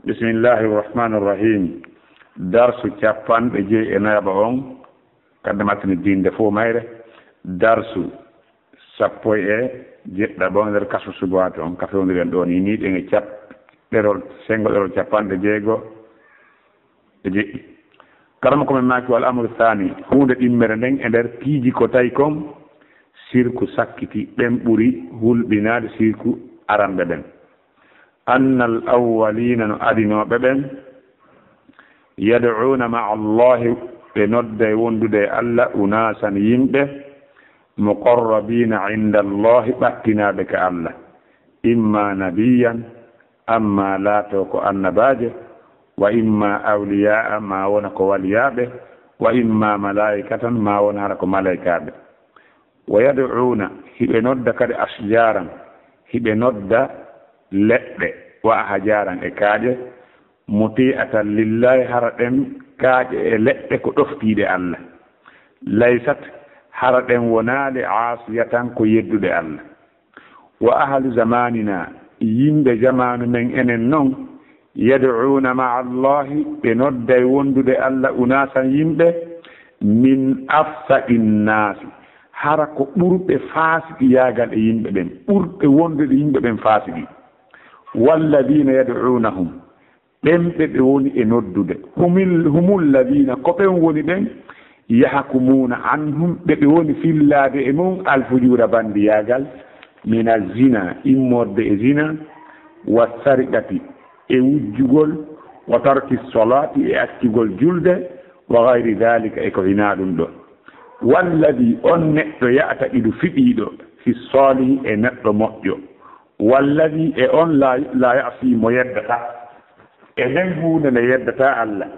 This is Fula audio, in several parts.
bismillahi irrahmani irrahim darsu capanɗe joyi e nayaɓa on kadde mattini dinde fo mayre darsu sappo e jeɗɗaɓa on nder kaso subate on kafewdiren ɗon yiniɗen e ɗerol sengo ɗerol capanɗe jeego e jeɗɗi kalama komin maki wal amru thani hunde ɗimmere nden e nder piiji ko tawi kon sirku sakkiti ɓen ɓuri hulɓinade sirku aranɓe ɓen anna al awwalina no adinoɓe ɓen yad'una ma'a allahi ɓe nodda e wondude e allah unasan yimɓe muqarrabina inda allahi ɓattinaɓe ka allah imma nabiyan amma laato ko annabaje wa imma awliya'a ma wona ko waliyaɓe wa imma malaikatan ma wona hara ko malaikaɓe wa yad'una hiɓe nodda kadi asjaran hiɓe nodda leɗɗe wa ahjaran e kaaƴe muti'atan lillahi hara ɗen kaaƴe e leɗɗe ko ɗoftiɗe allah laysat hara ɗen wonaade aasiyatan ko yeddude allah wa ahlu zamanina yimɓe jamanu men enen noon yad'una ma'a allahi ɓe nodda e wondude allah unasan yimɓe min afsaqin naasi hara ko ɓurɓe faasiki yaagal e yimɓe ɓen ɓurɓe wondude yimɓe ɓen faasiki walladina yad'unahum ɓen ɓe woni e noddude humul ladina ko ɓen woni ɓen yahkumuna anhum ɓe woni fillade e mum alfujura bandiyagal min azina immorde e zina wa sariqati e wujjugol wa tarki solati e accugol julde wa gayri dhalika e ko hina ɗum ɗo walladi on neɗɗo ya'taqidu fiɗiɗo fi salihi e neɗɗo moƴƴo walladi e on la ya'si mo yeddata e nden hunde nde yeddata allah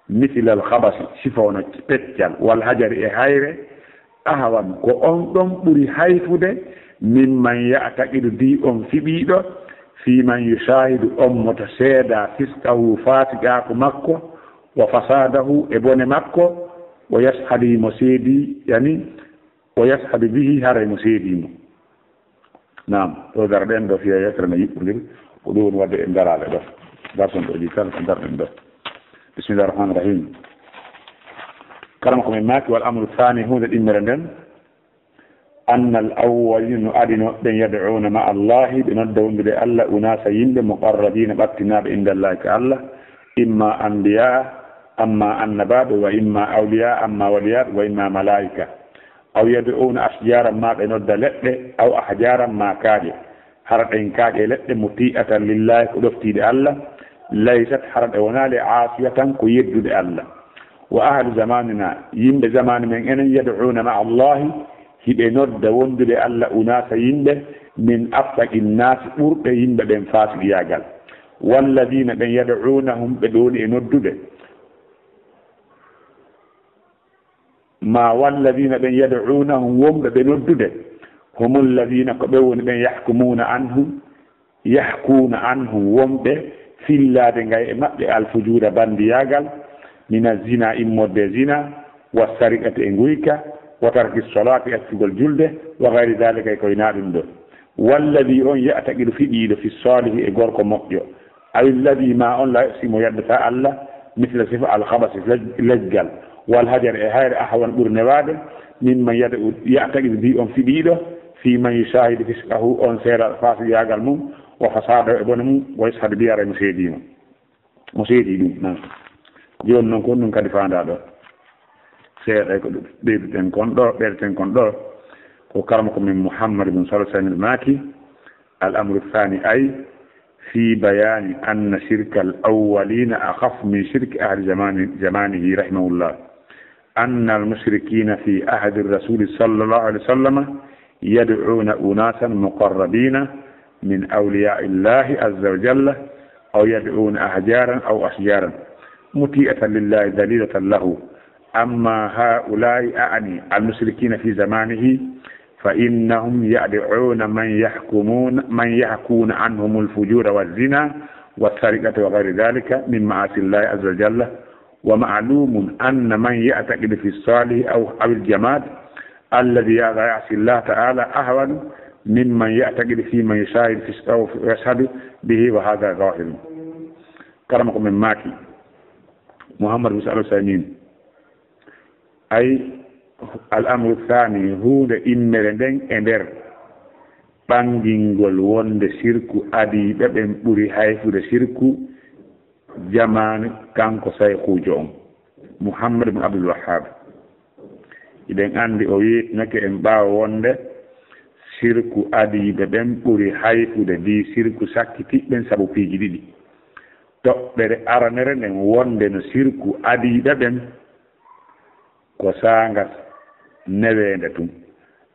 misila al khabasi sifono peccal wal hajari e hayre ahwan ko on ɗon ɓuri hayfude mimman ya'taqidu di on fiɓiɗo fi man yushahidu on moto seeda fisqahu fasiqaku makko wa fasadahu e bone makko wa yashhadu mo seedi yani wa yashhadu bihi haray mo seedimo nam to dar ɗen ɗo fiya yesre no yiɓɓodir ko ɗum woni wadde e darade ɗo darton ɗoji kala ko darɗen ɗo bismillahi rahmani rahim kalama komin maki wal amru thani hunde ɗimmere nden anna al awwalina no adino ɓen yad'una ma allahi ɓe nodda wondude allah unasa yimɓe muqarrabina ɓattinaɓe indallahi ka allah imma anbiya amma annabaɓe wa imma awliya amma waliyaɓe wa imma malaika aw yad'una asjaran ma ɓe nodda leɗɗe aw ahjaran ma kaaƴe hara ɗen kaaƴe leɗɗe muti'atan lillahi ko ɗoftiɗe allah laysat hara ɗe wonaale aasiyatan ko yeddude allah wa ahlu zamanina yimɓe zamanu men enen yad'una ma allahi hiɓe nodda wondude allah unasa yimɓe min afsaqi nnasi ɓurɓe yimɓe ɓen fasiqiyagal walladina ɓen yad'unahum ɓe ɗoni e noddude ma walladina ɓen yad'unahum wonɓe ɓe noddude humul ladina ko ɓe woni ɓen yahkuna anhum wonɓe fillade ngay e maɓɓe alfujura bandiyagal mina zina immorde zina wa sariqati e guyka wa tarki solati accugol julde wa gayri dalika e koye naɗum ɗo walladi on ya'taqidu fiɗiɗo fi salihi e gorko moƴƴo aw alladi ma on la simo yaddata allah misla sifa alkhabasi leggal wal hajar e hayre ahwan ɓurnewade mimman ya'taqidu bi on fiɗiɗo fi man yushahidu fisqahu on seeɗa fasiyagal mum wa fasada e bone mum wa yashhadu bi ara mo seedi ɗum nan joni noon ko ɗum kadi fanda ɗo seeɗa ko ɓeyduɗen kon ɗo ɓeydeten kon ɗo ko karama ko min Muhammad ibn Salih Samil Maki al amru thani ay fi bayani anna shirka al awwalina akhaf min shirki ahli zamanihi rahimahullah anna al mushrikina fi ahdi ar-rasul sallallahu alayhi wa sallam yad'una unasan muqarrabina min awliya illahi azza wa jalla aw yad'una ahjaran aw ashjaran muti'atan lillahi dalilatan lahu أما هؤلاء أعني المشركين في زمانه فإنهم يدعون من يحكون عنهم الفجور والزنا والسرقة وغير ذلك من معاصي الله عز وجل ومعلوم أن من يعتقد في الصالح أو الجماد الذي يعصي الله تعالى أهون ممن يعتقد في من يشاهد فسقه ويشهد به وهذا ظاهر karama ko men maaki Muhammad bin al-Samin ay al-amru thani huunde immere nden e nder ɓangingol wonde sirku adiiɓe ɓen ɓuri hayfude sirku jamanu kanko saykujo on Muhammad bin Abdul Wahhab iɗen andi o wiitnake en ɓaawa wonde sirku adiiɓe ɓen ɓuri hayfude ndi sirku sakkitiɓɓen sabu piiji ɗiɗi toɓɓere aranere nden wonde no sirku adiiɓe ɓen ko saanga neweende tun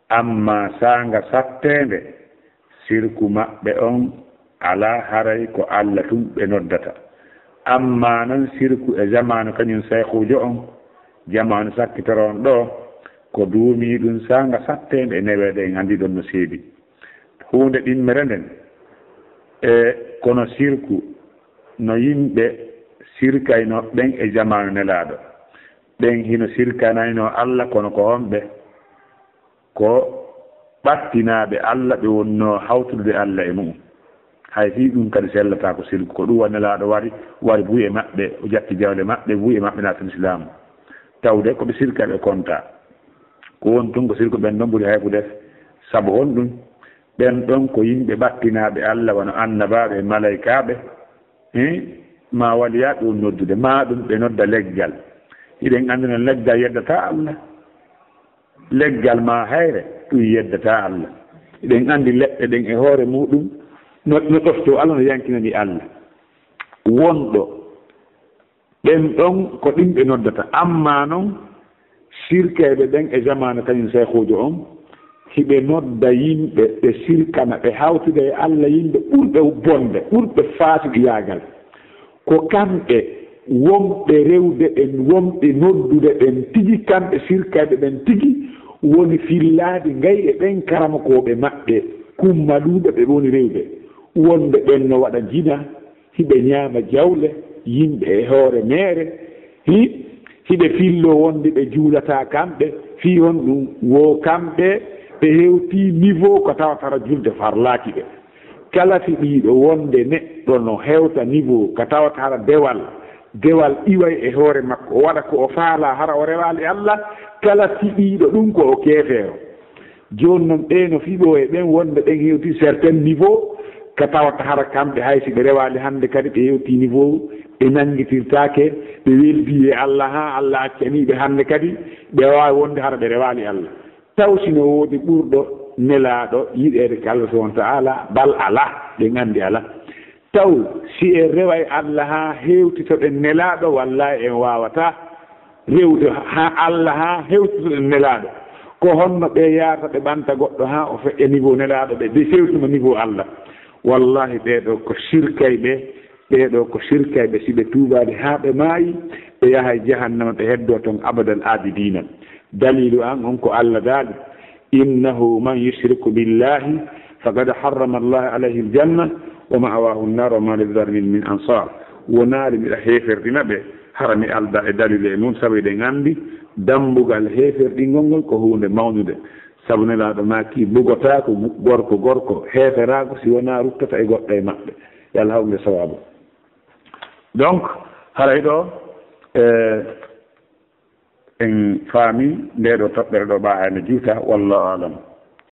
amma saanga sattende sirku maɓɓe on ala haray ko Allah tun ɓe noddata amma noon sirku e jamanu kañum saykujo on jamanu sakkitoron ɗo ko duumi ɗum saanga sattende e neweede en andi ɗon no seedi hunde ɗimmere nden e kono sirku no yimɓe sirkayno ɓen e jamanu nelaaɗo ɓen hino sirkanayno Allah kono ko honɓe ko ɓattinaaɓe Allah ɓe wonno hawtude Allah e mum hay fi ɗum kadi sellata ko sirku ko ɗum wa nelaaɗo wari buye maɓɓe o jatti jawle maɓɓe buye maɓɓe naatan islamu tawde koɓe sirka ɓe konta ko won tun ko sirku ɓen ɗon ɓuri hayɓude sabu on ɗum ɓen ɗon ko yimɓe ɓattinaaɓe Allah wono annabaaɓe e malaykaaɓe ma waliyaaɓe on noddude ma ɗum ɓe nodda leggal iɗen anndi noon leggal yeddata Allah leggal ma hayre ɗum yeddata Allah iɗen anndi leɗɗe ɗen e hoore muɗum no ɗofto Allah no yankinani Allah wonɗo ɓen ɗon ko ɗin ɓe noddata amma noon sirkeɓe ɓen e jamanu kañum seykujo on hiɓe nodda yimɓe ɓe sirkana ɓe hawtude e Allah yimɓe ɓurɓe bonde ɓurɓe faasiɗi yaagal ko kamɓe wonɓe rewde ɓen wonɓe noddude ɓen tigi kamɓe sirkaɓe ɓen tigi woni fillaade ngayɗe ɓen karamakoɓe maɓɓe kummaɗuɓe ɓe woni rewɓe wonɓe ɓen no waɗa jina hiɓe ñaama jawle yimɓe e hoore meere hiɓe fillo wonde ɓe juulata kamɓe fi hon ɗum wo kamɓe ɓe hewti niveau ko tawatara julde farlaaki ɓe kala fiɗiiɗo wonde neɗɗo no hewta niveau ko tawatara dewal iway e hoore makko o waɗa ko o faala hara o rewaali Allah kala fiɗiiɗo ɗum ko o keefeero jooni noon ɓe no fiɓo e ɓen wonde ɓen hewti certain niveau ko tawata hara kamɓe hay si ɓe rewaali hannde kadi ɓe hewti niveau ɓe nanngitirtaake ɓe weldi e Allah ha Allah accaniiɓe hannde kadi ɓe waawi wonde hara ɓe rewaali Allah taw sino woodi ɓurɗo nelaaɗo yiɗeede ko Allah subahanahu wa taala bal alaa ɓe nganndi alaa taw si en rewa e Allah ha hewtitoɗen nelaaɗo wallahi en waawata rewde ha Allah ha hewtitoɗen nelaaɗo ko honno ɓe yaata ɓe ɓanta goɗɗo ha o feƴƴa niveau nelaaɗo ɓe fewtima niveau Allah wallahi ɓeeɗo ko sirkayɓe si ɓe tuubaade haa ɓe maayi ɓe yaha e jahannama ɓe heddoo toon abadal abidina dalilu an on ko Allah daali innahu man yushriku billahi faqad harrama Allah alayhi aljanna wa ma'awahu an-nar wa ma lizalimin min ansar wonaali miɗa heeferɗina ɓe hara mi alda e dalile e mum sabu eɗen anndi dambugal heeferɗingol ngol ko hunde mawnude sabu nelaaɗo maaki bugotaako gorko heeferaako si wonaa ruttata e goɗɗo e maɓɓe yo Allah hawle sawabu donc haray ɗo en faami nde ɗo toɓɓere ɗo ɓaayano juuta wallahu alam